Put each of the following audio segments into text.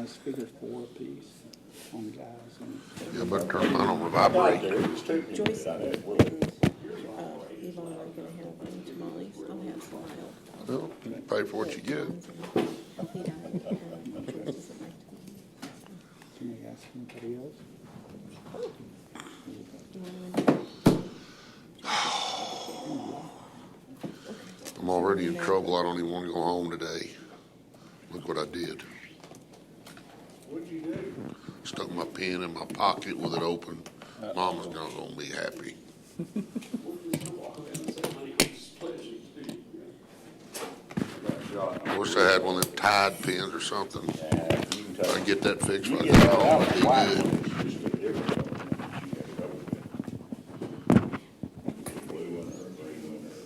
loudspeakers 4 apiece on guys and. Yeah, but turn mine on vibrate. Joyce and Yvonne are gonna have tamales. I'll have some help. Well, you pay for what you get. He died, Joyce doesn't like Can you ask anybody else? I'm already in trouble. I don't even want to go home today. Look what I did. What'd you do? Stuck my pen in my pocket with it open. Mama's not gonna be happy. I wish I had one of them Tide pens or something. If I get that fixed right now, it'd be good.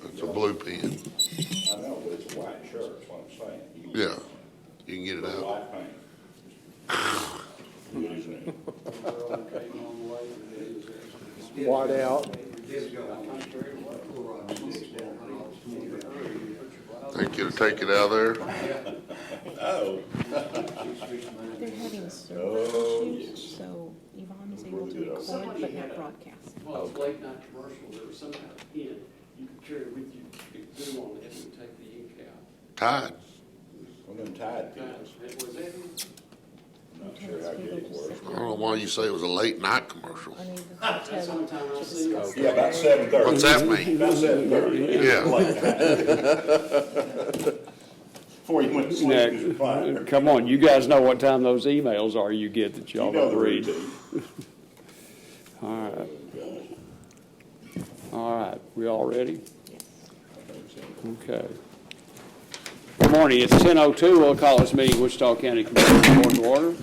It's a blue pen. I know, but it's a white shirt, that's what I'm saying. Yeah, you can get it out. White paint. Good, isn't it? White out. Think you'll take it out of there? Oh. They're having server issues, so Yvonne is able to record but not broadcast. Well, it's late night commercial, there was some kind of pen you could carry with you, you could glue on it and take the ink out. Tide. One of them Tide pens. Was that him? I'm not sure how good it was. I don't know why you say it was a late night commercial. I need to That's tell the only you time to I've seen discuss. Yeah, about 7:30. What's that mean? About 7:30. Yeah. Before you went to sleep, Now, you was fine. come on, you guys know what time those emails are you get that y'all You know don't the read. routine. All right. All right, we all ready? Okay. Good morning, it's 10:02, we'll call this meeting Wichita County Commission Board to order.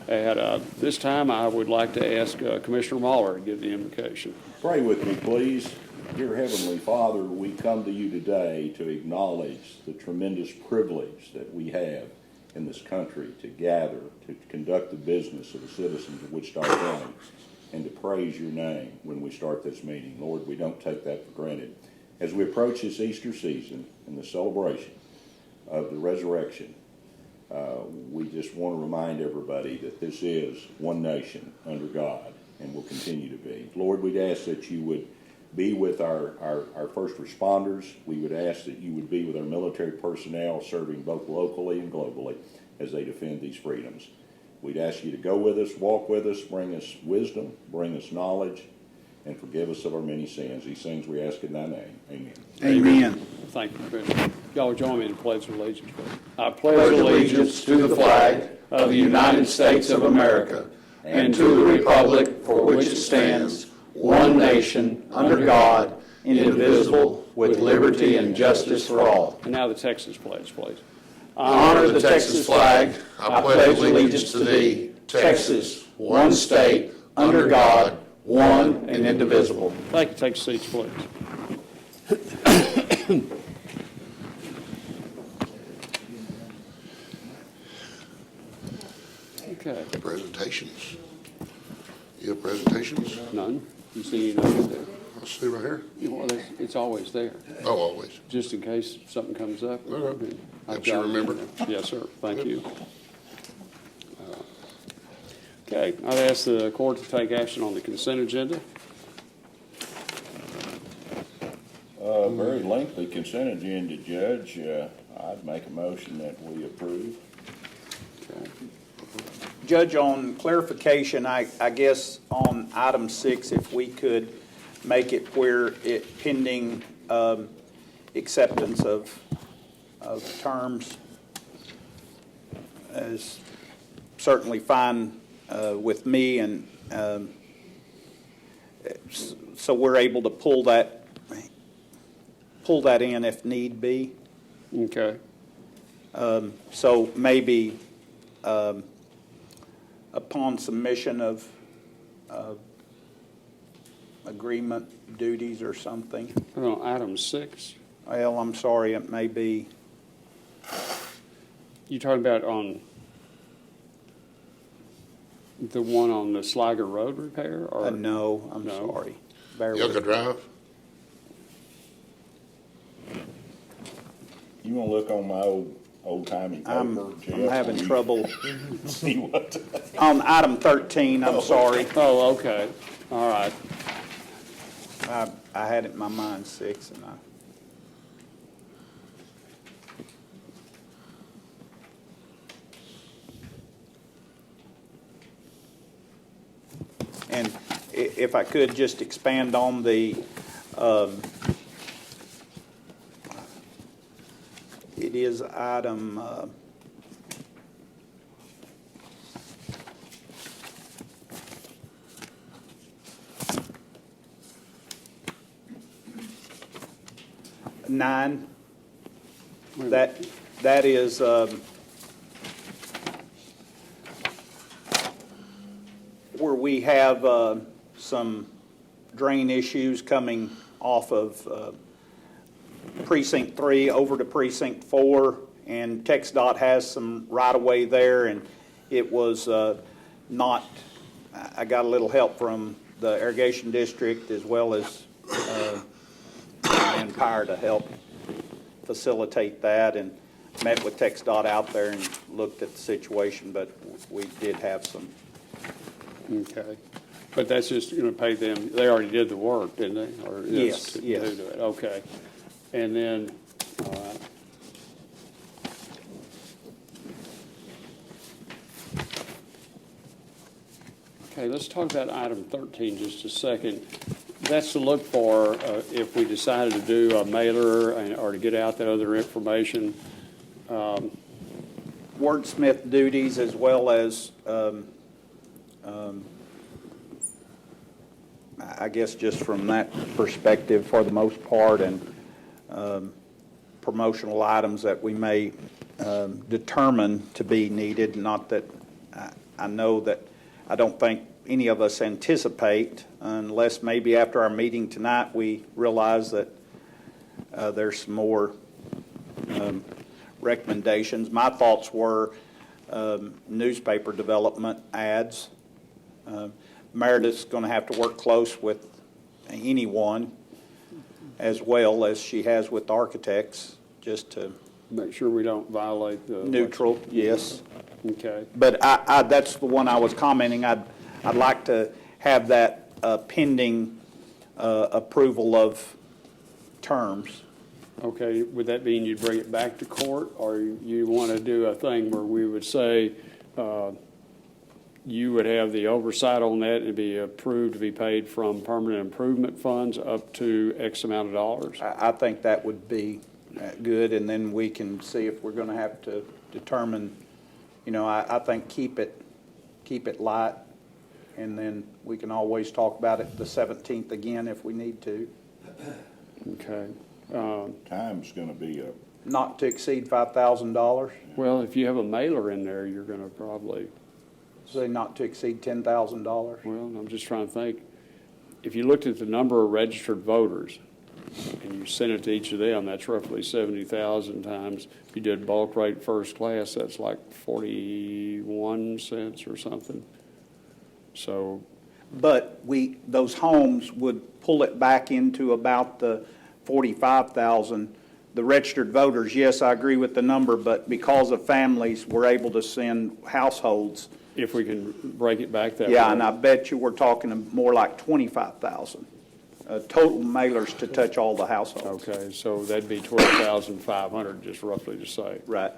At this time, I would like to ask Commissioner Mahler to give the invocation. Pray with me, please. Dear Heavenly Father, we come to you today to acknowledge the tremendous privilege that we have in this country to gather, to conduct the business of the citizens of Wichita County, and to praise your name when we start this meeting. Lord, we don't take that for granted. As we approach this Easter season and the celebration of the resurrection, we just want to remind everybody that this is one nation under God and will continue to be. Lord, we'd ask that you would be with our first responders. We would ask that you would be with our military personnel serving both locally and globally as they defend these freedoms. We'd ask you to go with us, walk with us, bring us wisdom, bring us knowledge, and forgive us of our many sins. These things we ask in thy name. Amen. Amen. Thank you, Commissioner. Y'all join me in the Pledge of Allegiance, please. I pledge allegiance to the flag of the United States of America and to the republic for which it stands, one nation, under God, indivisible, with liberty and justice for all. And now the Texas Pledge, please. Honor the Texas flag. I pledge allegiance to thee, Texas, one state, under God, one and indivisible. Thank you. Take seats, please. Okay. Presentations. You have presentations? None? You see any notes there? I'll see right here. Well, it's always there, Oh, always. just in case something comes up. Okay. I've Helps you got it. remember. Yes, sir. Thank you. Okay, I'd ask the court to take action on the consent agenda. Very lengthy consent agenda, Judge. I'd make a motion that we approve. Okay. Judge, on clarification, I guess on item 6, if we could make it where it pending acceptance of terms is certainly fine with me, and so we're able to pull that in if need be. Okay. So maybe upon submission of agreement duties or something. Item 6, Well, I'm sorry, it may be, you talking about on the one on the Sliger Road repair? Or no, I'm No. sorry. Bear Yucca with me. Drive? You want to look on my old old-timey I'm poker, Jeff? having We trouble. See what? On item 13, I'm sorry. Oh, okay, all right. I had it in my mind 6, and And if I could just expand on the, it is item, nine. That is, where we have some drain issues coming off of Precinct 3 over to Precinct 4, and TxDOT has some right-of-way there, and it was not, I got a little help from the irrigation district as well as Manpower to help facilitate that, and met with TxDOT out there and looked at the situation, but we did have some. Okay, but that's just going to pay them, they already did the work, didn't they? Or Yes, that's yes. due to it. Okay, and then, all right. Okay, let's talk about item 13 just a second. That's to look for if we decided to do a mailer or to get out that other information. Wordsmith duties as well as, I guess just from that perspective for the most part, and promotional items that we may determine to be needed. Not that I know that I don't think any of us anticipate, unless maybe after our meeting tonight we realize that there's some more recommendations. My thoughts were newspaper development ads. Meredith's going to have to work close with anyone as well as she has with architects, just to Make sure we don't violate the. neutral, yes. Okay, But that's the one I was commenting. I'd like to have that pending approval of terms. okay, would that mean you'd bring it back to court, or you want to do a thing where we would say, you would have the oversight on that and be approved to be paid from permanent improvement funds up to X amount of dollars? I think that would be good, and then we can see if we're going to have to determine, I think keep it light, and then we can always talk about it the 17th again if we need to. Okay. Time's gonna be a, Not to exceed $5,000, Well, if you have a mailer in there, you're going to probably, say not to exceed $10,000. well, I'm just trying to think. If you looked at the number of registered voters and you sent it to each of them, that's roughly 70,000 times. If you did bulk rate first class, that's like 41 cents or something. So, But those homes would pull it back into about the 45,000. The registered voters, yes, I agree with the number, but because of families, we're able to send households. if we can break it back that way. Yeah, and I bet you we're talking more like 25,000 total mailers to touch all the households. Okay, so that'd be 12,500, just roughly to say. Right.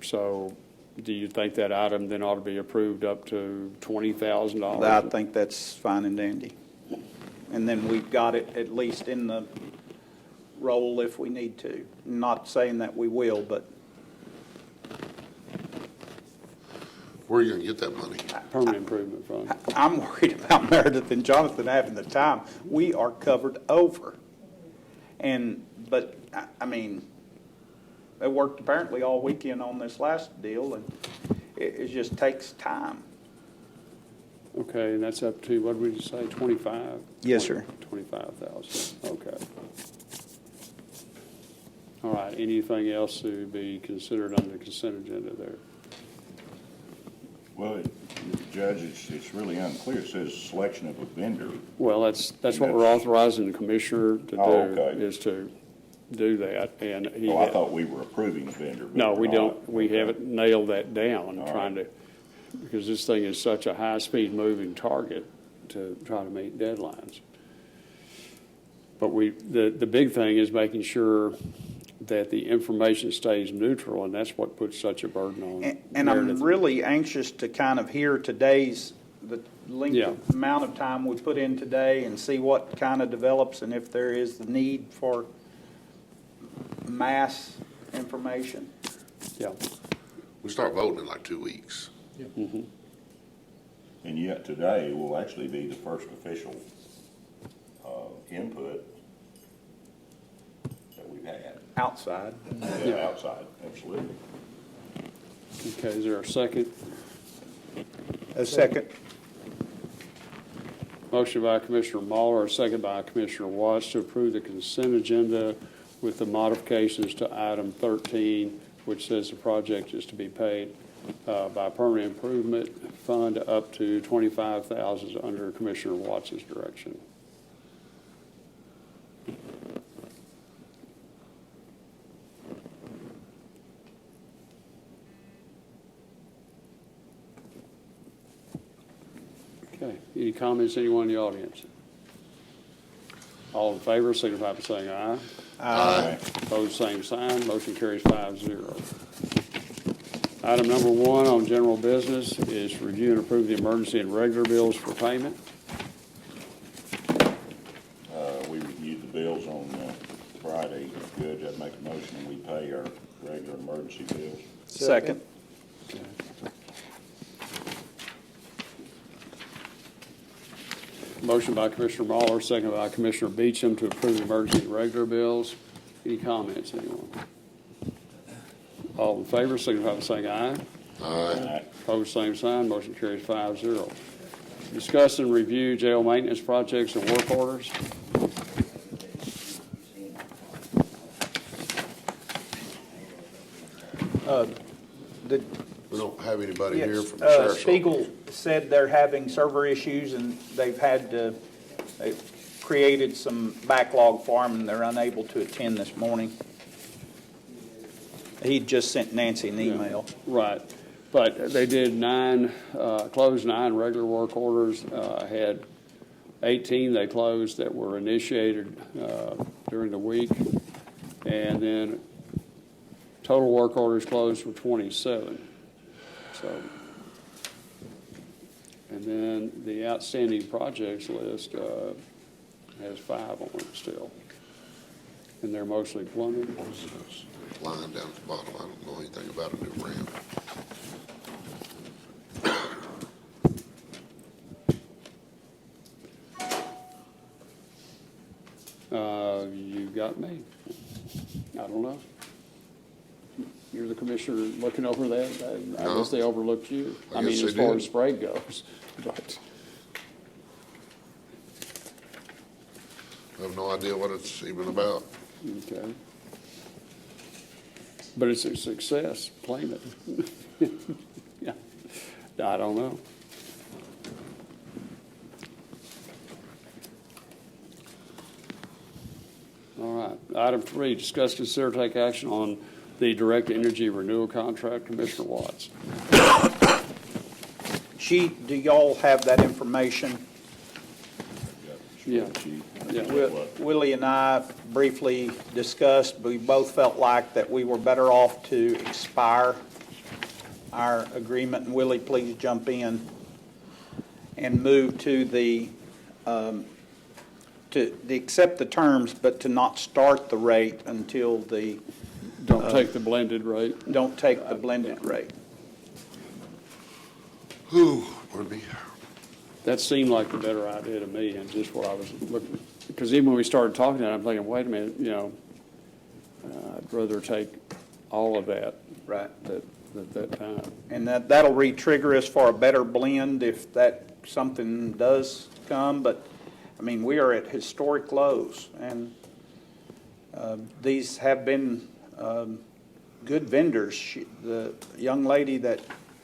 So do you think that item then ought to be approved up to $20,000? I think that's fine and dandy. And then we've got it at least in the roll if we need to. Not saying that we will, but Where are you gonna get that money? Permanent improvement fund. I'm worried about Meredith and Jonathan having the time. We are covered over. But I mean, they worked apparently all weekend on this last deal, and it just takes time. Okay, and that's up to, what did we say, 25? Yes, sir. 25,000, okay. All right, anything else to be considered on the consent agenda there? well, Judge, it's really unclear. It says selection of a vendor. Well, that's what we're authorizing the commissioner to do, Oh, okay. is to do that, and he. Oh, I thought we were approving the vendor. but No, we're we not. don't, we Okay. haven't nailed that down, All trying to, because this thing is such a high-speed moving target to try to meet deadlines. But the big thing is making sure that the information stays neutral, and that's what puts such a burden on And I'm Meredith. really anxious to kind of hear today's, the length Yeah. of amount of time we put in today and see what kind of develops and if there is the need for mass information. Yeah, We start voting in like 2 weeks. And yet today will actually be the first official input that we've had. Outside. Yeah, outside, absolutely. okay, is there a second? A second. Motion by Commissioner Muller, a second by Commissioner Watts to approve the consent agenda with the modifications to item 13, which says the project is to be paid by Permanent Improvement Fund up to $25,000 under Commissioner Watts' direction. Okay, any comments, anyone in the audience? All in favor, signify by saying aye. Aye. Opposed, same sign. Motion carries 5-0. Item number 1 on general business is review and approve the emergency and regular bills for payment. We reviewed the bills on Friday. Judge, I'd make a motion and we pay our regular emergency bills. Second. Motion by Commissioner Muller, second by Commissioner Beecham to approve the emergency and regular bills. Any comments, anyone? All in favor, signify by saying aye. Aye. Opposed, same sign. Motion carries 5-0. Discuss and review jail maintenance projects and work orders. We don't have anybody here Yes, from the sheriff's office. Spiegel said they're having server issues and they've created some backlog for them and they're unable to attend this morning. He just sent Nancy an email. Right. But they did closed 9 regular work orders, had 18 they closed that were initiated during the week, and then total work orders closed were 27. So, and then the outstanding projects list has 5 on it still, and they're mostly plumbing. Line down at the bottom, I don't know anything about a new ramp. You got me. I don't know. You're the commissioner looking over that. I No. guess they overlooked you. I I mean, guess as they far did. as spray goes. But I have no idea what it's even about. okay. But it's a success. Claim it. Yeah. I don't know. All right. Item 3, discuss, consider, take action on the direct energy renewal contract. Commissioner Watts. Do y'all have that information? Yeah. Yeah. Willie and I briefly discussed, we both felt like that we were better off to expire our agreement, and Willie, please jump in, and move to accept the terms, but to not start the rate until Don't take the blended rate. don't take the blended rate. Whew, pardon me. That seemed like the better idea to me, and just what I was looking, because even when we started talking about it, I'm thinking, wait a minute, I'd rather take all of that Right. at that time. And that'll re-trigger us for a better blend if that something does come, but, I mean, we are at historic lows, and these have been good vendors. The young lady that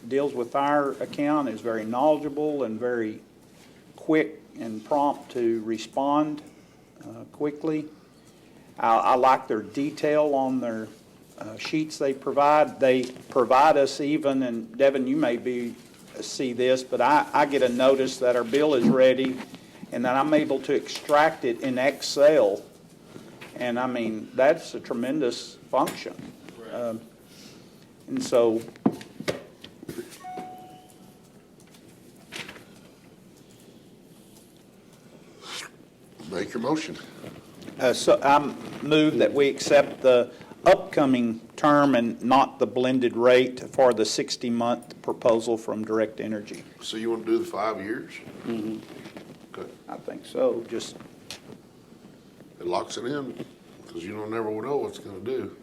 deals with our account is very knowledgeable and very quick and prompt to respond quickly. I like their detail on their sheets they provide. They provide us even, and Devin, you may see this, but I get a notice that our bill is ready, and that I'm able to extract it in Excel. And I mean, that's a tremendous function. And so, Make your motion. so I move that we accept the upcoming term and not the blended rate for the 60-month proposal from Direct Energy. So you want to do the 5 years? Okay. I think so, just, It locks it in, because you don't never know what it's going to do.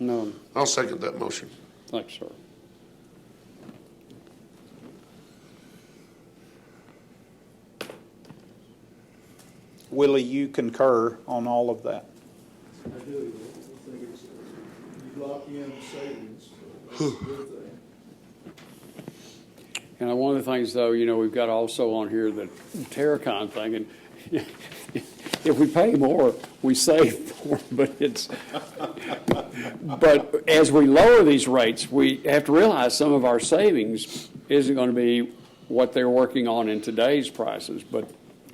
No, I'll second that motion. thanks, sir. Willie, you concur on all of that? I do. I think it's, you lock in savings, so that's a good thing. And one of the things, though, you know, we've got also on here the Terracon thing, and if we pay more, we save more, but as we lower these rates, we have to realize some of our savings isn't going to be what they're working on in today's prices, but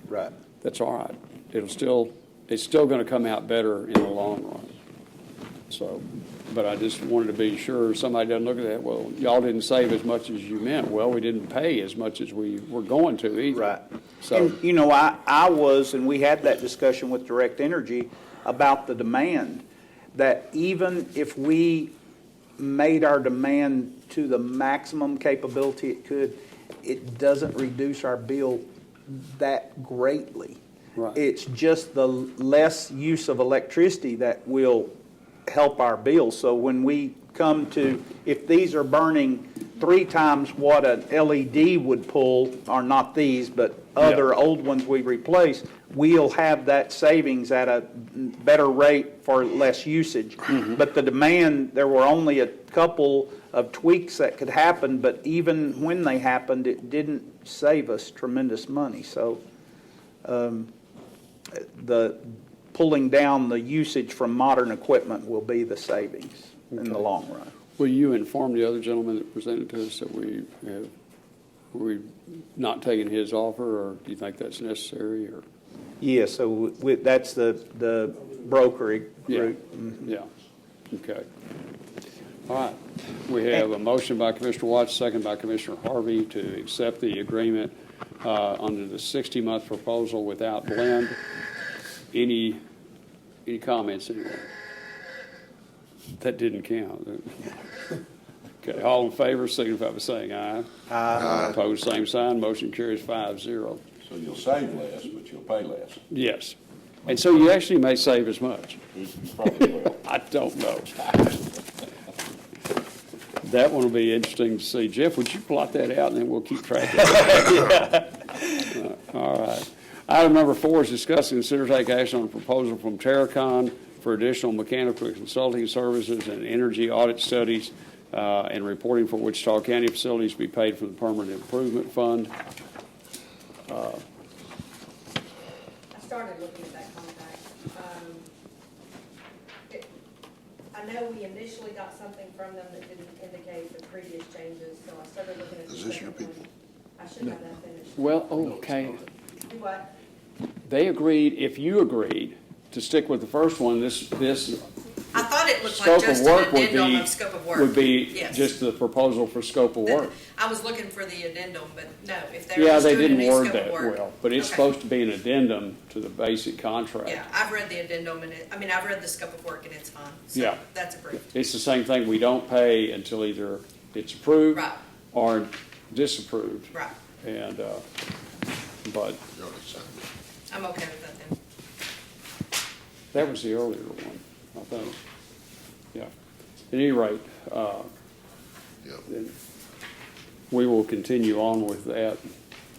Right. that's all right. It's still going to come out better in the long run. So, but I just wanted to be sure somebody doesn't look at that, well, y'all didn't save as much as you meant. Well, we didn't pay as much as we were going to either. Right. So, And, you know, I was, and we had that discussion with Direct Energy about the demand, that even if we made our demand to the maximum capability it could, it doesn't reduce our bill that greatly. Right. It's just the less use of electricity that will help our bill. So when we come to, if these are burning 3 times what an LED would pull, or not these, but other old ones we replace, we'll have that savings at a better rate for less usage. But the demand, there were only a couple of tweaks that could happen, but even when they happened, it didn't save us tremendous money. So the pulling down the usage from modern equipment will be the savings in the long run. will you inform the other gentleman that presented to us that we're not taking his offer, or do you think that's necessary, or? Yeah, so that's the broker group. Yeah, okay. All right, we have a motion by Commissioner Watts, second by Commissioner Harvey to accept the agreement under the 60-month proposal without blend. Any comments anyway? That didn't count. Okay, all in favor, signify by saying aye. Aye. Opposed, same sign, motion carries 5-0. So you'll save less, but you'll pay less. Yes, and so you actually may save as much. You probably will. I don't know. That one will be interesting to see. Jeff, would you plot that out, and then we'll keep track of it? All right. Item number 4 is discuss and consider take action on a proposal from Terracon for additional mechanical consulting services and energy audit studies and reporting for Wichita County facilities to be paid from the Permanent Improvement Fund. I started looking at that contract. I know we initially got something from them that didn't indicate the previous changes, so I started looking at the Is this your second people? one. I should have that finished. Well, okay. Do what? They agreed, if you agreed, to stick with the first one, this I thought it looked like scope of just work an would addendum be, of scope of work. would be Yes. just the proposal for scope of work. I was looking for the addendum, but no, if they're Yeah, just they doing a didn't new word scope that of work. well, but it's Okay. supposed to be an addendum to the basic contract. Yeah, I've read the addendum and I've read the scope of work and it's fine. So Yeah. that's approved. It's the same thing, we don't pay until either it's approved Right. or disapproved. Right. And, but You already signed it. I'm okay with that then. that was the earlier one, I think. Yeah. At any rate, Yep. then we will continue on with that,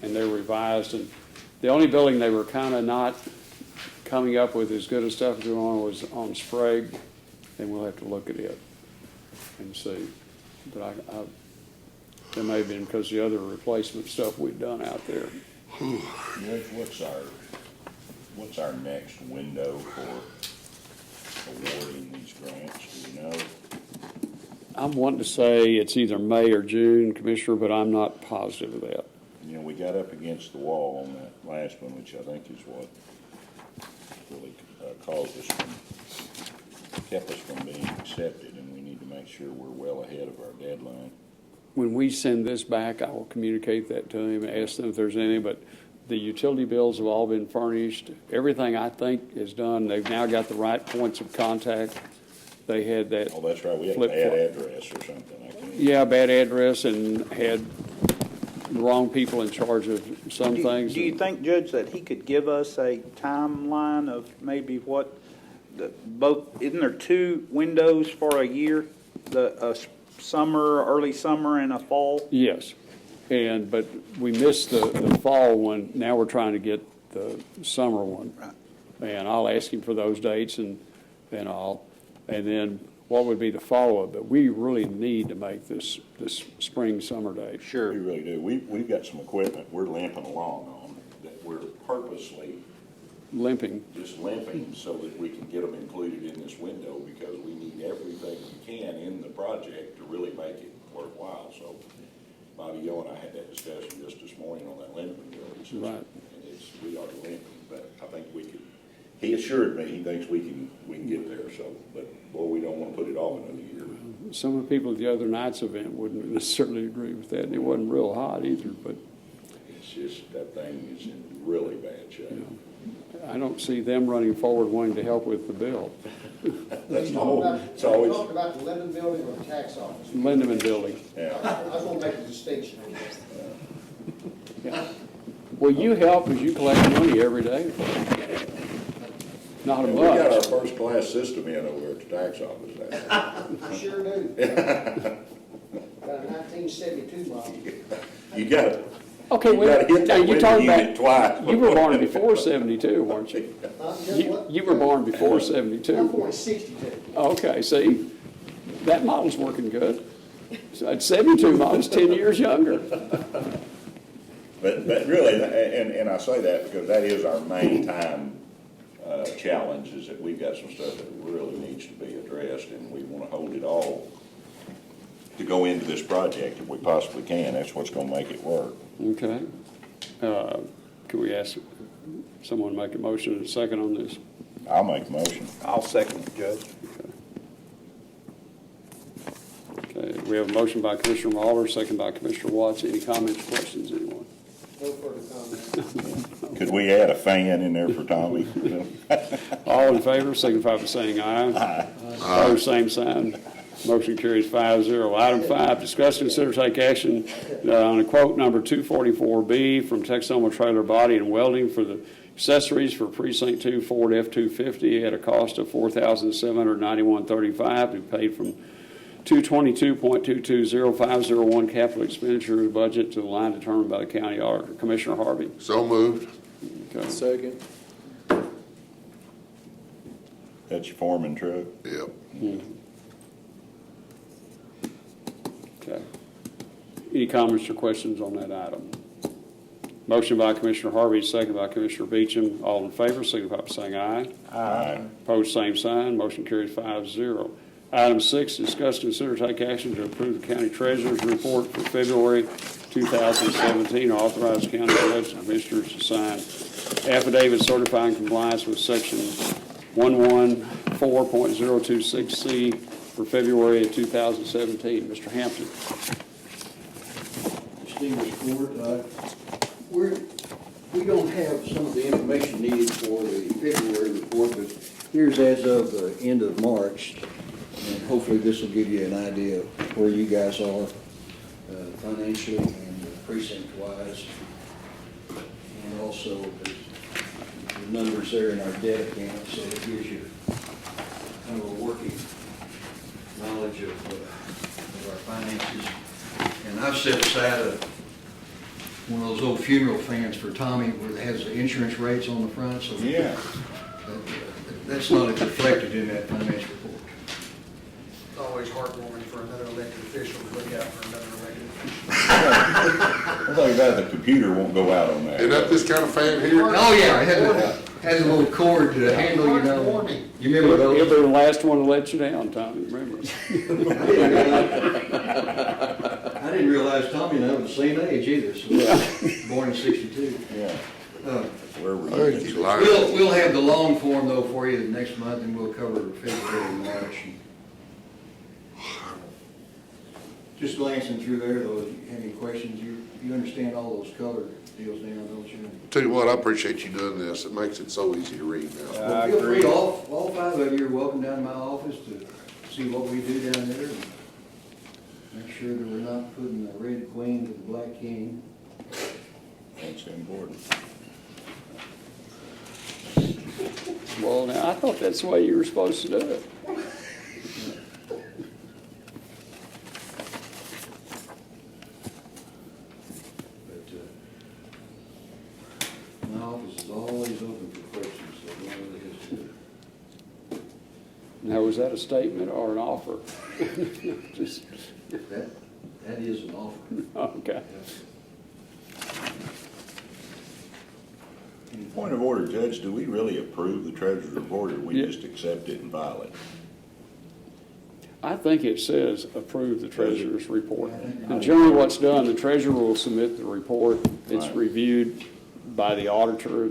and they're revised, and the only building they were kind of not coming up with as good as stuff going on was on Sprague, and we'll have to look at it and see. But that may have been because the other replacement stuff we've done out there. Judge, what's our next window awarding these grants, do you know? I'm wanting to say it's either May or June, Commissioner, but I'm not positive of that. You know, we got up against the wall on that last one, which I think is what really caused us kept us from being accepted, and we need to make sure we're well ahead of our deadline. When we send this back, I will communicate that to him, ask them if there's any, but the utility bills have all been furnished. Everything, I think, is done. They've now got the right points of contact. They had that. Oh, that's right, we had a flip bad flop. address or something, I can't. Yeah, bad address, and had the wrong people in charge of some things. Do you think, Judge, that he could give us a timeline of maybe what, isn't there 2 windows for a year? A summer, early summer, and a fall? Yes, but we missed the fall one. Now we're trying to get the summer one. And I'll ask him for those dates and all. And then what would be the follow-up? But we really need to make this spring, summer date. Sure. We really do. We've got some equipment we're limping along on that we're purposely Limping. just limping so that we can get them included in this window because we need everything we can in the project to really make it worthwhile. So Bobby Yo and I had that discussion just this morning on that limping bill. Right. And we are limping, but I think we could, he assured me he thinks we can get there. So, but boy, we don't want to put it off another year. Some of the people at the other night's event wouldn't necessarily agree with that. And it wasn't real hot either, but It's just, that thing is in really bad shape. I don't see them running forward wanting to help with the bill. That's the whole, it's always, Talking about the Linden Building or the tax office? Lindeman Building. yeah. I just want to make a distinction. Well, you help as you collect money every day. Not a We got our much. first class system in over at the tax office. I sure do. Got a 1972 model. You got it. Okay, You well, gotta hit now that you window talking unit about, twice. you were born before 72, weren't you? Guess what? You were born before I'm 72. born in 62. Okay, see, that model's working good. So at 72 model's 10 years younger. But really, and I say that because that is our main time challenge, is that we've got some stuff that really needs to be addressed, and we want to hold it all to go into this project if we possibly can. That's what's going to make it work. Okay. Could we ask someone to make a motion and a second on this? I'll make a motion. I'll second it, Judge. Okay, we have a motion by Commissioner Waller, second by Commissioner Watts. Any comments, questions, anyone? No further comment. Could we add a fan in there for Tommy? All in favor, signify by saying aye. Aye. Opposed, same sign. Motion carries 5-0. Item 5, discuss, consider, take action on a quote number 244B from Texoma Trailer Body and Welding for the accessories for Precinct 2 Ford F-250 at a cost of $4,791.35 to be paid from 222.220501 capital expenditure budget to the line determined by the county auditor. Commissioner Harvey. So moved. Okay. Second. That's your foreman truck? Yep. Okay. Any comments or questions on that item? Motion by Commissioner Harvey, second by Commissioner Beecham. All in favor, signify by saying aye. Aye. Opposed, same sign. Motion carries 5-0. Item 6, discuss, consider, take action to approve the county treasurer's report for February 2017. Authorize county judge and commissioners to sign affidavit certifying compliance with section 114.026C for February of 2017. Mr. Hampton. Distinguished Court, we don't have some of the information needed for the February report, but here's as of the end of March, and hopefully this will give you an idea of where you guys are financially and precinct-wise. And also the numbers there in our debt account, so it gives you kind of a working knowledge of our finances. And I've set aside one of those old funeral fans for Tommy where it has the insurance rates on the front, so Yeah. that's not reflected in that financial report. It's always heartwarming for another elected official to look out for another elected official. One thing about it, the computer won't go out on that. Isn't that this kind of fan here? Oh, yeah, I had has a little cord to handle, you know. You remember He'll those? be the last one to let you down, Tommy, remember? I didn't realize Tommy and I were the same age either, so born in '62. Yeah. Where were I think you? he's lying. We'll have the long form though for you next month, and we'll cover February and March. Just glancing through there though, if you have any questions, you understand all those color deals now, don't you? Tell you what, I appreciate you doing this. It makes it so easy to read now. Well, feel free, all five of you are welcome down to my office to see what we do down there. And make sure that we're not putting the red queen to the black king. That's important. Well, now, I thought that's the way you were supposed to do it. But my office is always open for questions, so don't really hesitate. Now, was that a statement or an offer? Just, That is an offer. okay. Point of order, Judge, do we really approve the treasurer's report, or we Yeah. just accept it and file it? I think it says approve the treasurer's report. And generally what's done, the treasurer will submit the report. It's Right. reviewed by the auditor.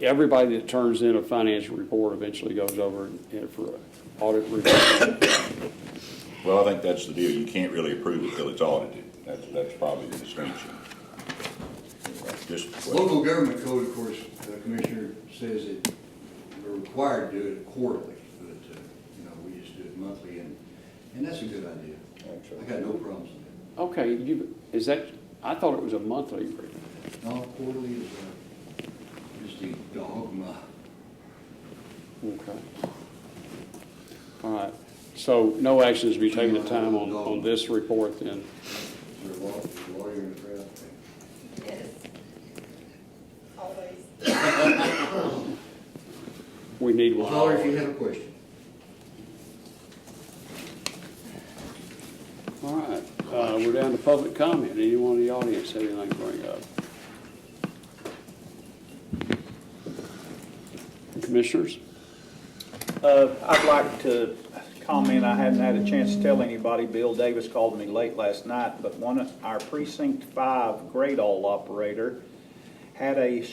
Everybody that turns in a financial report eventually goes over and for an audit review. Well, I think that's the deal. You can't really approve it till it's audited. That's probably the distinction. Just Local government code, of course, the commissioner says that we're required to do it quarterly, but, you know, we just do it monthly, and that's a good idea. I got no problems with that. Okay, I thought it was a monthly agreement. No, quarterly is, just the dogma. Okay. All right. So no action is to be taken at time on this report then? There's a lawyer in the crowd. Yes. Always. We need one. Holler if you have a question. All right, we're down to public comment. Anyone in the audience have anything to bring up? Commissioners? I'd like to comment, I hadn't had a chance to tell anybody, Bill Davis called me late last night, but our Precinct 5 Gradall operator had a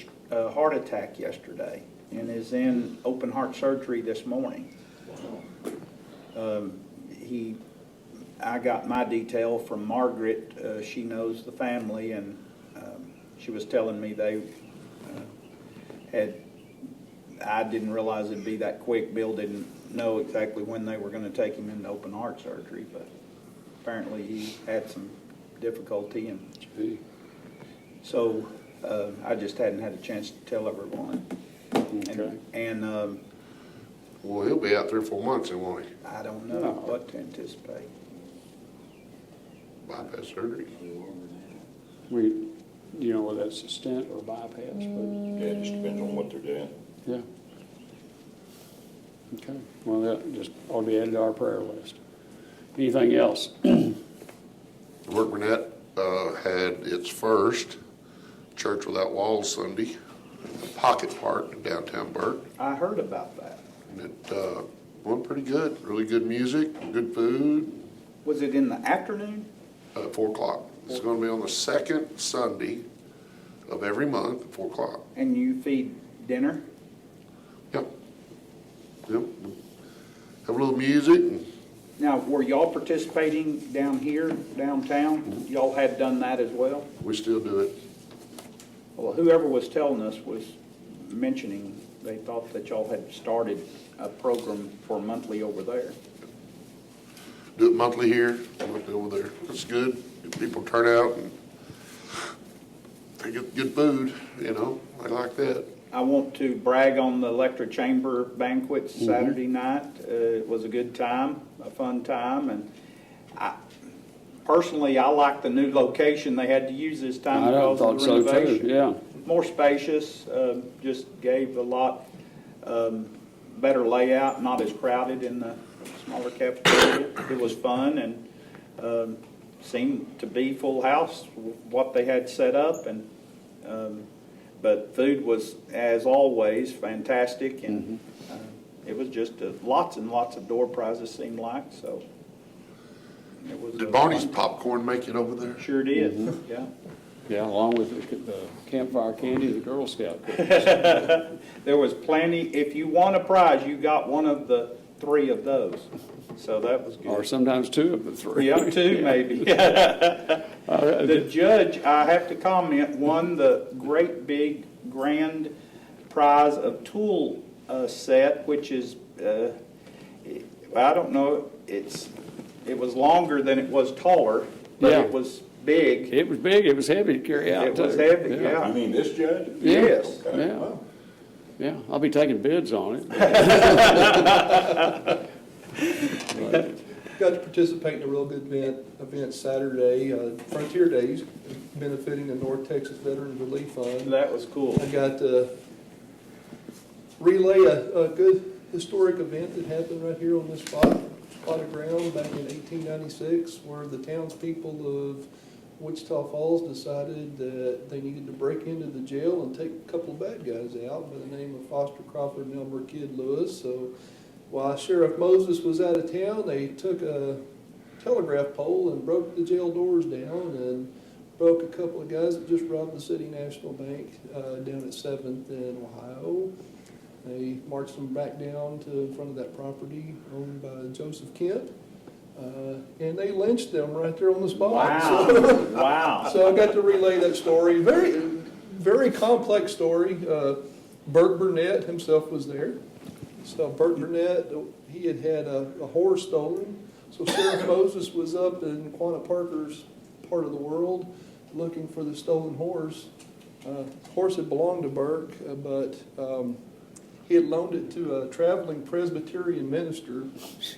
heart attack yesterday and is in open heart surgery this morning. I got my detail from Margaret, she knows the family, and she was telling me they I didn't realize it'd be that quick. Bill didn't know exactly when they were going to take him into open heart surgery, but apparently he had some difficulty, and so I just hadn't had a chance to tell everyone. Okay. And Well, he'll be out 3 or 4 months, won't he? I don't know what to anticipate. Bypass surgery. You know whether that's a stent or bypass, but, Yeah, it just depends on what they're doing. yeah. Okay, well, that just ought to be added to our prayer list. Anything else? Work Burnett had its first Church Without Walls Sunday, Pocket Park in downtown Burke. I heard about that. And it went pretty good. Really good music, good food. Was it in the afternoon? 4 o'clock. It's going to be on the second Sunday of every month at 4 o'clock. And you feed dinner? Yep. Yep. Have a little music. And Now, were y'all participating down here, downtown? Y'all had done that as well? we still do it. Well, whoever was telling us was mentioning, they thought that y'all had started a program for monthly over there. Do it monthly here, monthly over there. It's good. People turn out and they get good food, you know. I like that. I want to brag on the Electric Chamber banquet Saturday night. It was a good time, a fun time, and personally, I like the new location they had to use this time I because thought of the so renovation. too, yeah. More spacious, just gave a lot better layout, not as crowded in the smaller cafeteria. It was fun and seemed to be full house, what they had set up, and but food was, as always, fantastic, and it was just lots and lots of door prizes seemed like, so. It was Did Barney's Popcorn make it over there? Sure did, yeah. Yeah, along with the campfire candy, the Girl Scout cookies. There was plenty, if you won a prize, you got one of the 3 of those, so that was good. Or sometimes 2 of the 3. Yeah, 2 maybe. The judge, I have to comment, won the great big grand prize of tool set, which is, I don't know, it was longer than it was taller, but Yeah. it was big. It was big, it was heavy to carry out, It too. was heavy, yeah. You mean this judge? Yeah. Yes. Yeah, yeah, I'll be taking bids on it. Got to participate in a real good event Saturday, Frontier Days, benefiting the North Texas Veterans Relief Fund. That was cool. I got to relay a good historic event that happened right here on this spot of ground back in 1896, where the townspeople of Wichita Falls decided that they needed to break into the jail and take a couple of bad guys out by the name of Foster Crawford and Elmer Kidd Lewis. So while Sheriff Moses was out of town, they took a telegraph pole and broke the jail doors down and broke a couple of guys that just robbed the City National Bank down at 7th in Ohio. They marched them back down to in front of that property owned by Joseph Kent, and they lynched them right there on the spot. Wow, So, wow. so I got to relay that story. Very, very complex story. Bert Burnett himself was there. So Bert Burnett, he had a horse stolen. So Sheriff Moses was up in Quanah Parker's part of the world looking for the stolen horse. Horse had belonged to Burke, but he had loaned it to a traveling Presbyterian minister.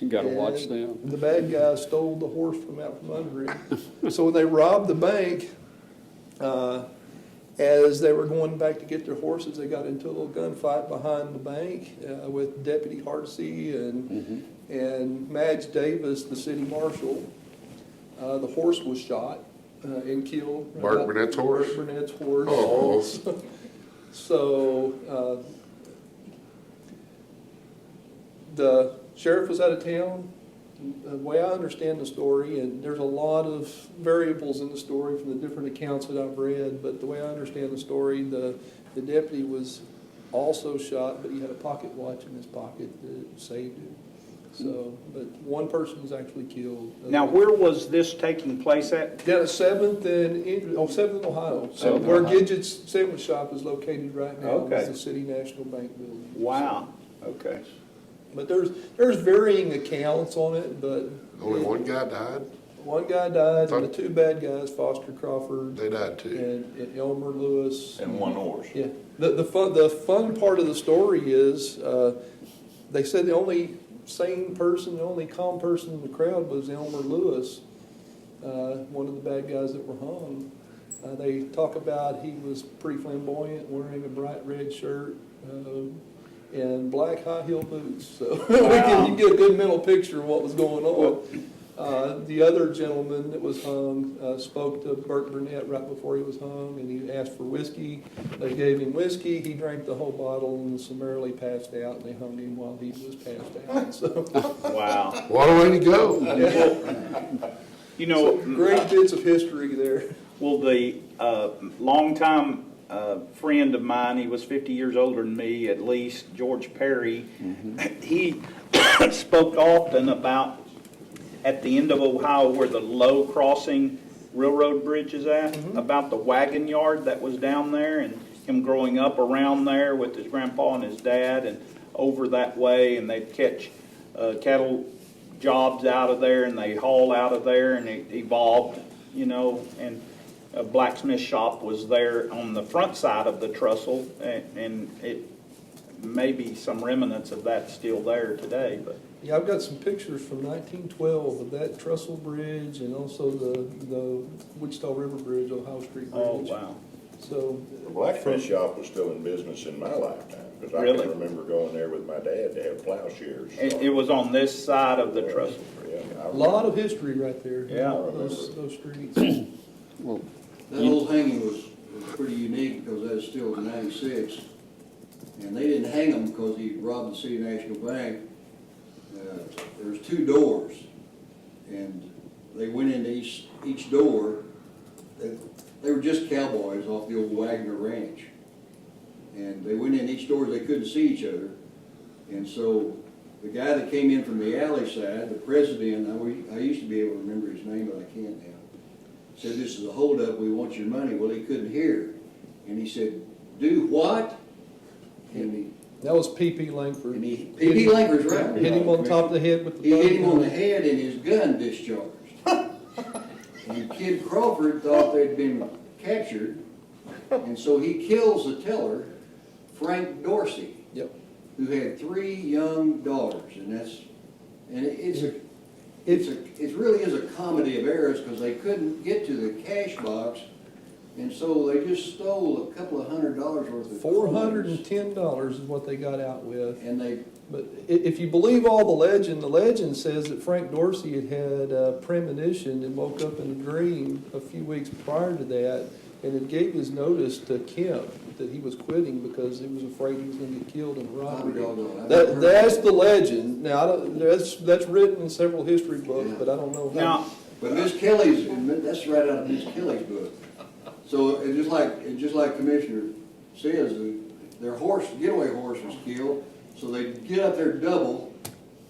You gotta watch and them. The bad guy stole the horse from out from under him. So when they robbed the bank, as they were going back to get their horses, they got into a little gunfight behind the bank with Deputy Hartsey and Madge Davis, the city marshal. The horse was shot and killed. Bert Burnett's horse? Bert Burnett's horse. Oh. So the sheriff was out of town. The way I understand the story, and there's a lot of variables in the story from the different accounts that I've read, but the way I understand the story, the deputy was also shot, but he had a pocket watch in his pocket that saved him. So, but one person was actually killed. Now, where was this taking place at? Down at 7th and 7th in Ohio. So 7th, where Ohio. Gidget's sandwich shop is located right now Okay. is the City National Bank building. Wow, okay. But there's varying accounts on it, but Only one guy died? one guy died and the 2 bad guys, Foster Crawford They died too. and Elmer Lewis. And one horse. Yeah. The fun part of the story is they said the only sane person, the only calm person in the crowd was Elmer Lewis, one of the bad guys that were hung. They talk about he was pretty flamboyant, wearing a bright red shirt and black high heel boots. So you can get a good mental picture of what was going on. The other gentleman that was hung spoke to Bert Burnett right before he was hung, and he asked for whiskey. They gave him whiskey. He drank the whole bottle and summarily passed out, and they hung him while he was passed out. So, Wow. What a way to go. You know, great bits of history there. well, the longtime friend of mine, he was 50 years older than me at least, George Perry, he spoke often about at the end of Ohio where the low crossing railroad bridge is at, about the wagon yard that was down there and him growing up around there with his grandpa and his dad and over that way, and they'd catch cattle jobs out of there and they haul out of there, and it evolved, you know, and a blacksmith shop was there on the front side of the trestle, and it may be some remnants of that still there today, but. Yeah, I've got some pictures from 1912 of that trestle bridge and also the Wichita River Bridge, Ohio Street Bridge. Oh, wow. So, The blacksmith shop was still in business in my lifetime, because I Really? can remember going there with my dad to have plowshares. It was on this side of the trestle. Yeah, I a lot of history right there. Yeah. Those streets. Well, That old hanging was was pretty unique because that was still in '96. And they didn't hang him because he robbed the City National Bank. There's 2 doors, and they went into each door. They were just cowboys off the old Wagner Ranch. And they went in each door, they couldn't see each other. And so the guy that came in from the alley side, the president, I used to be able to remember his name, but I can't now, said, "This is a holdup, we want your money." Well, he couldn't hear. And he said, "Do what?" And That was P.P. Langford. P.P. Langford's right. Hit him on top of the head with the He hit him on gun. the head and his gun discharged. And Kid Crawford thought they'd been captured, and so he kills the teller, Frank Dorsey. Yep. Who had 3 young daughters, and it really is a comedy of errors because they couldn't get to the cash box, and so they just stole a couple of $100 worth of coins. $410 is what they got out with. And But if you believe all the legend says that Frank Dorsey had a premonition and woke up in a dream a few weeks prior to that, and it gave his notice to Kemp that he was quitting because he was afraid he was going to get killed in a robbery. That's the legend. Now, that's written in several history books, but I don't know how. Now, But Miss Kelly's, that's right out of Miss Kelly's book. So it just like Commissioner says, their getaway horse was killed. So they get up there double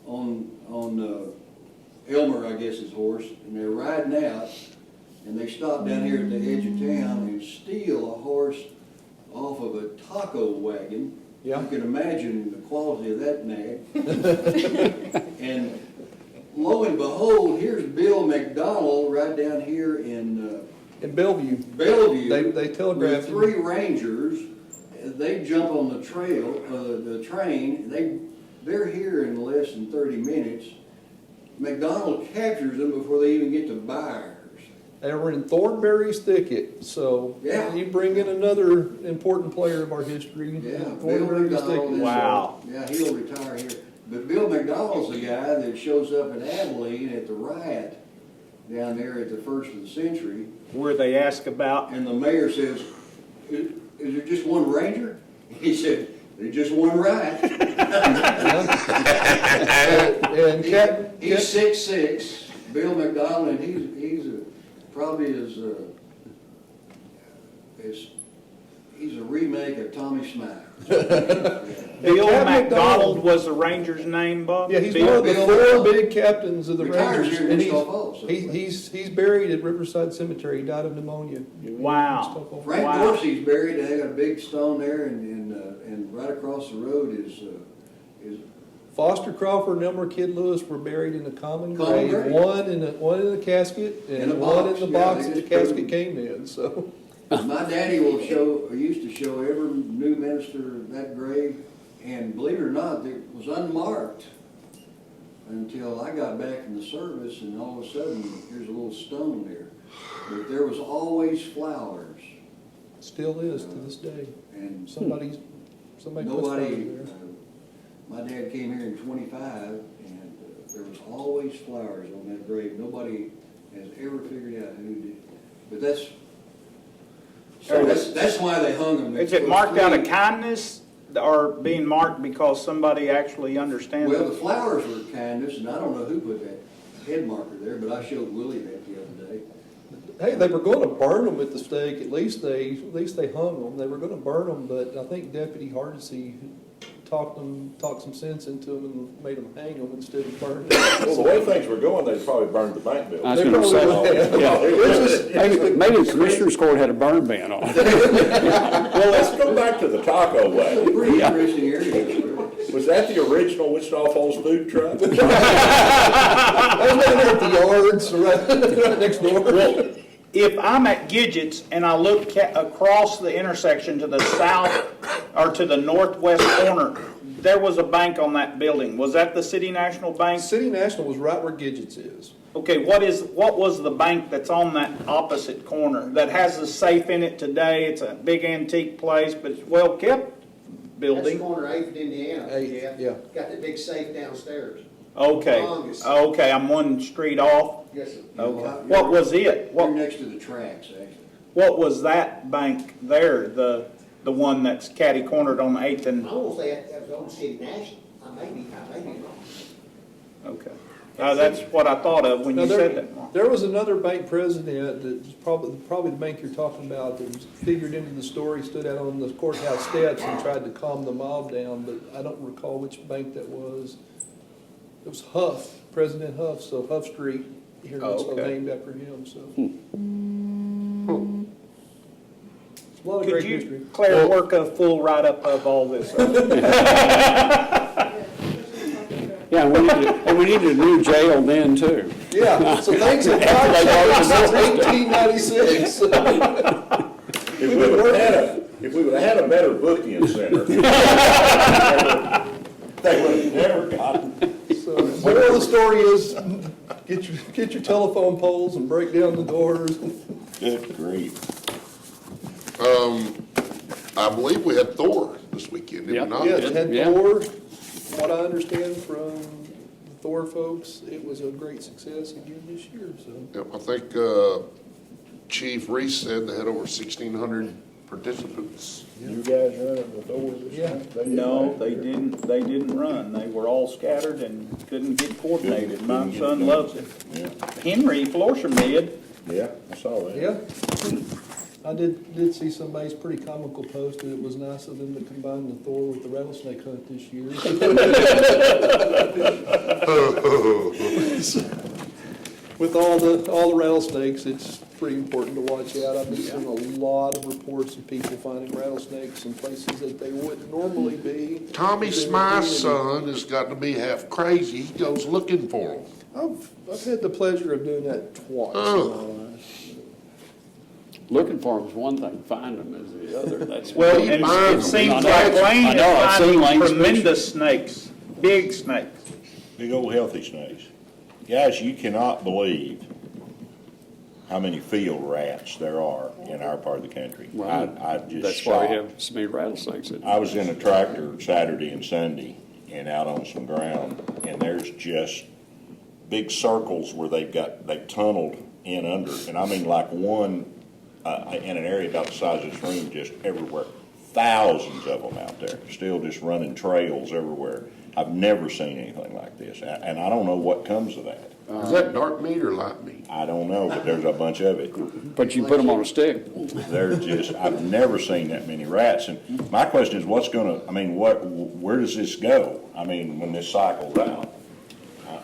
on Elmer, I guess his horse, and they're riding out, and they stop down here at the edge of town and steal a horse off of a taco wagon. Yeah. You can imagine the quality of that nag. And lo and behold, here's Bill McDonald right down here in Bellevue. Bellevue. They telegraphed with 3 rangers. They jump on the train. They're here in less than 30 minutes. McDonald captures them before they even get to Byers. They were in Thornberry's thicket, so Yeah. you bring in another important player of our history. Yeah, Bill Thornberry's McDonald. thicket. Wow. Yeah, he'll retire here. But Bill McDonald's the guy that shows up in Abilene at the riot down there at the 1st of the century. where they ask about, And the mayor says, is there just one ranger? He said, there's just one riot. And He's 6'6", Bill McDonald, and he's probably he's a remake of Tommy Smythe. Bill Captain McDonald was the Ranger's name, Bob? Yeah, he's Bill- one of the Bill- 4 big captains of the Retires Rangers. here in And Wichita Falls, so- he's buried at Riverside Cemetery. He died of pneumonia. Wow. Wichita Falls. Frank Wow. Dorsey's buried, they got a big stone there, and right across the road is Foster Crawford and Elmer Kid Lewis were buried in a common Common grave, grave. one in a casket In and a one box, in the yeah, box they that the just put casket them- came in. So my daddy used to show every new minister that grave, and believe it or not, it was unmarked until I got back in the service, and all of a sudden, there's a little stone there. But there was always flowers, still is to this day. and Somebody puts nobody, flowers there. my dad came here in 25, and there was always flowers on that grave. Nobody has ever figured out who did. But that's why they hung him. Is it marked out of kindness or being marked because somebody actually understands Well, the it? flowers were kindness, and I don't know who put that head marker there, but I showed Willie that the other day. Hey, they were going to burn them at the stake. At least they hung them. They were going to burn them, but I think Deputy Hardesty talked some sense into them and made them hang them instead of burn them. Well, the way things were going, they'd probably burned the bank building. I was going to say, Yeah. maybe the Commissioner's Court had a burn ban on it. Well, let's go back to the taco wagon. Pretty interesting area. Was that the original Wichita Falls food truck? I was down there at the yards, right next door. Well, if I'm at Gidget's and I look across the intersection to the south or to the northwest corner, there was a bank on that building. Was that the City National Bank? City National was right where Gidget's is. Okay, what was the bank that's on that opposite corner that has a safe in it today? It's a big antique place, but it's well kept building. That's corner 8th and Indiana. Eighth, yeah. Got that big safe downstairs. Okay, Longest. okay, I'm one street off. Yes, sir. Okay, what was it? We're What? next to the tracks, actually. What was that bank there, the one that's catty-cornered on 8th and, I won't say that was Old City National. I may be wrong. okay. That's what I thought of when Now, you said that. there was another bank president that was probably the bank you're talking about that was figured into the story, stood out on the courthouse steps and tried to calm the mob down, but I don't recall which bank that was. It was Huff, President Huff, so Huff Street here is Oh, okay. named after him, so. A lot of Could great you, history. Claire, work a full write-up of all this? Yeah, and we needed a new jail then, too. Yeah, so things have changed since 1896. If we would have had a better booking center, they would have never gotten. So, moral of the story is, get your telephone poles and break down the doors. Good grief. I believe we had Thor this weekend, did we Yep. not? Yeah, it had Yeah. Thor. From what I understand from the Thor folks, it was a great success again this year, so. Yep, I think, Chief Reese said they had over 1,600 participants. You guys running the doors this Yeah. time? No, they didn't run. They were all scattered and couldn't get coordinated. My son loves it. Yeah, Henry Florsham did. yeah, I saw that. Yeah. I did see somebody's pretty comical post that it was nice of them to combine the Thor with the rattlesnake hunt this year. With all the rattlesnakes, it's pretty important to watch out. I've been seeing a lot of reports of people finding rattlesnakes in places that they wouldn't normally be. Tommy within the Smythe's community. son has got to be half crazy. He goes looking for them. I've had the pleasure of doing that twice in my life. Looking for them is one thing, finding them is the other. That's Well, He and finds it them. seems I know. like Lane I know, I've is seen finding Lane's tremendous snakes, big snakes. Big old healthy snakes. Guys, you cannot believe how many field rats there are in our part of the country. I just That's why we shocked. have so many rattlesnakes. I was in a tractor Saturday and Sunday and out on some ground, and there's just big circles where they've tunneled in under, and I mean like one in an area about the size of this room, just everywhere. Thousands of them out there, still just running trails everywhere. I've never seen anything like this, and I don't know what comes of that. Is that dark meat or light meat? I don't know, but there's a bunch of it. But you put them on a stick. They're just, I've never seen that many rats, and my question is, where does this go? I mean, when this cycles out?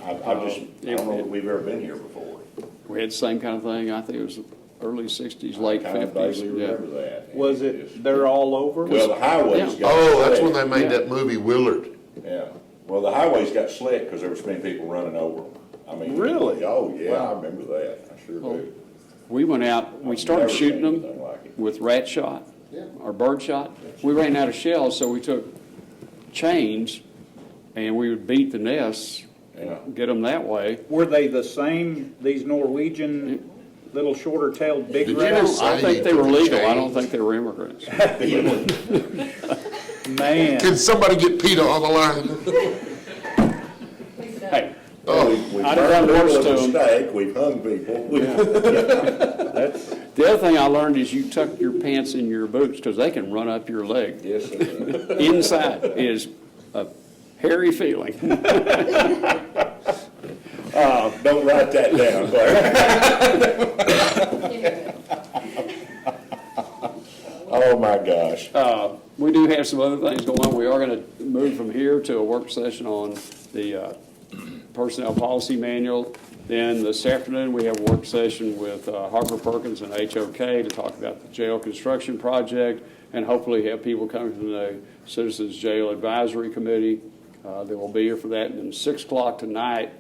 I don't know that we've ever been here before. We had the same kind of thing, I think it was early 60s, late I kind of 50s. vaguely Yeah. remember that. Was it, they're all over? Well, the highways got Oh, that's when slick. they made that movie Willard. Yeah, well, the highways got slick because there was so many people running over them. I mean. Really? Oh, yeah, I remember that, I sure do. We went out, we I've started never shooting seen them anything like it. with rat shot or bird shot. We ran out of shells, so we took chains and we would beat the nests, Yeah. get them that way. Were they the same, these Norwegian, little shorter-tailed big Did you rats? I think they were legal, I don't think they were immigrants. Man, Can somebody get PETA on the line? Hey, We've I'd have done burned worse people to with a 'em. stake, we've hung people. the other thing I learned is you tuck your pants in your boots because they can run up your leg. Yes, they do. Inside is a hairy feeling. Don't write that down, Claire. Oh, my gosh. We do have some other things going on. We are going to move from here to a work session on the personnel policy manual. Then this afternoon, we have a work session with Harper Perkins and HOK to talk about the jail construction project and hopefully have people coming from the Citizens Jail Advisory Committee. They will be here for that. And then 6 o'clock tonight,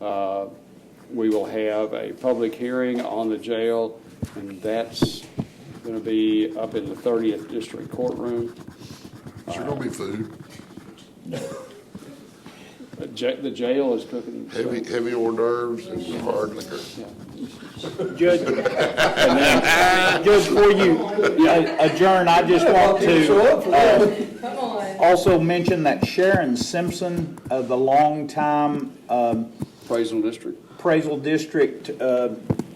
we will have a public hearing on the jail, and that's going to be up in the 30th District Courtroom. Is there gonna be food? The jail is cooking. Heavy hors d'oeuvres and hard liquor. Judge, before you adjourn, I just want to also mention that Sharon Simpson, the longtime Appraisal District. appraisal district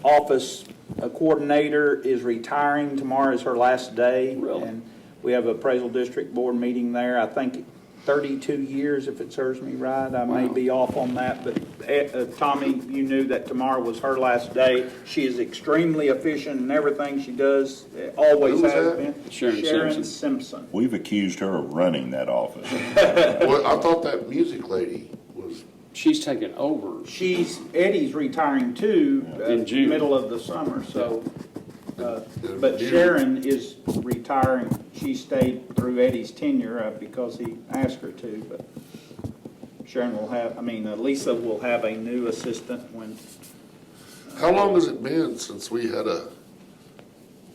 office a coordinator is retiring. Tomorrow is her last day. Really? And we have a appraisal district board meeting there. I think 32 years, if it serves me right. I may be off on that, but Tommy, you knew that tomorrow was her last day. She is extremely efficient in everything she does, always Who was has that? been. Sharon Simpson. We've accused her of running that office. Well, I thought that music lady was, She's taken over. Eddie's retiring too, In June. middle of the summer, so, but Sharon is retiring. She stayed through Eddie's tenure because he asked her to, but Sharon will have, Lisa will have a new assistant when, how long has it been since we had a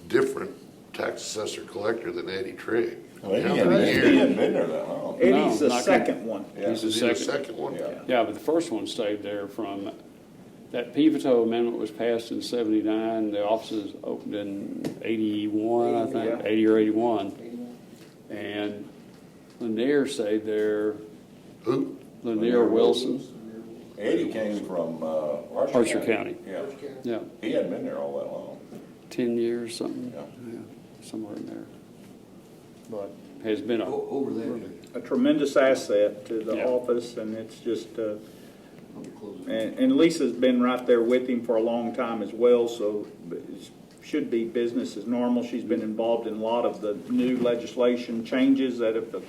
different tax assessor collector than Eddie Trigg? Well, he How hadn't many been- he years? hadn't been there that long. Eddie's the not second one. He's the Is he the second. second one? Yeah, but the first one stayed there from, that Pivotal amendment was passed in 79. The offices opened in 81, I think, Yeah. 80 or 81. And Lanier stayed there, Who? Lanier Wilson, Eddie came from Archer County. Yeah, Yeah, he hadn't been there all that long. 10 years, something, Yeah. yeah, somewhere in there. But has been a, Over there. A tremendous asset to the Yeah. office, and it's just, and Lisa's been right there with him for a long time as well, so it should be business as normal. She's been involved in a lot of the new legislation changes that have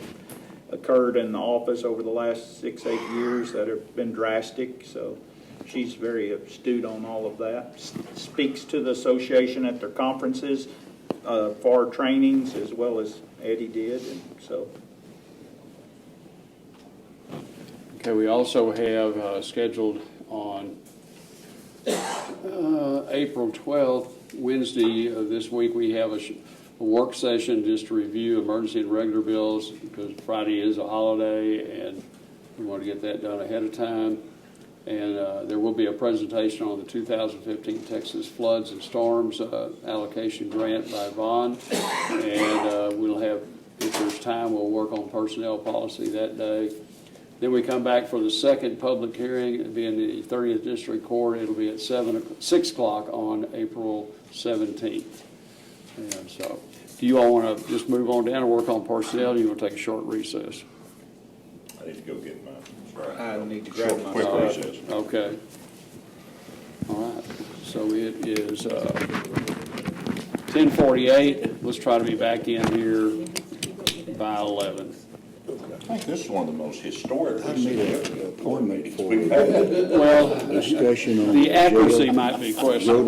occurred in the office over the last 6-8 years that have been drastic, so she's very astute on all of that. Speaks to the association at their conferences for trainings as well as Eddie did, and so. okay, we also have scheduled on April 12th, Wednesday of this week, we have a work session just to review emergency and regular bills because Friday is a holiday and we want to get that done ahead of time. And there will be a presentation on the 2015 Texas Floods and Storms allocation grant by Vaughn. And we'll have, if there's time, we'll work on personnel policy that day. Then we come back for the second public hearing. It'll be in the 30th District Court. It'll be at 6 o'clock on April 17th. And so, do you all want to just move on down and work on personnel, or do you want to take a short recess? I need to go get my. I need to grab my Quick stuff. recess. Okay. All right. So it is 10:48. Let's try to be back in here by 11. I think this is one of the most historic. I made an appointment for We've had. Well, discussion on the accuracy jail. might be questionable.